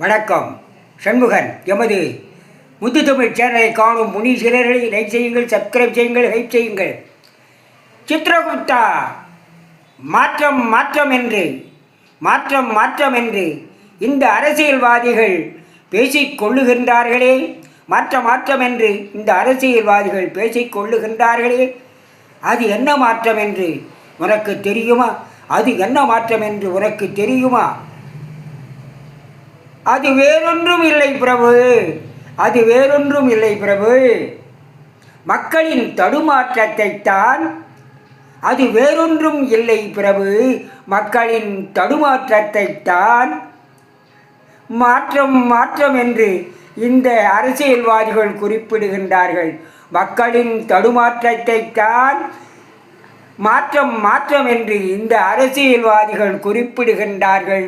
வணக்கம். சண்முகன். எமது முத்துத்தமிழ் சேனலை காணும் முனீஸ்வரர்களை லைக் செய்யுங்கள், சப்ஸ்கிரைப் செய்யுங்கள், ஹைப் செய்யுங்கள். சித்ரகுப்தா மாற்றம் மாற்றம் என்று இந்த அரசியல்வாதிகள் பேசிக் கொள்ளுகின்றார்களே, மாற்றம் என்று இந்த அரசியல்வாதிகள் பேசிக் கொள்ளுகின்றார்களே, அது என்ன மாற்றம் என்று உனக்கு தெரியுமா? அது என்ன மாற்றம் என்று உனக்கு தெரியுமா? அது வேறொன்றும் இல்லை பிரபு, அது வேறொன்றும் இல்லை பிரபு. மக்களின் தடுமாற்றத்தைத்தான். அது வேறொன்றும் இல்லை பிரபு. மக்களின் தடுமாற்றத்தைத்தான் மாற்றம் என்று இந்த அரசியல்வாதிகள் குறிப்பிடுகின்றார்கள். மக்களின் தடுமாற்றத்தைத்தான் மாற்றம் என்று இந்த அரசியல்வாதிகள் குறிப்பிடுகின்றார்கள்.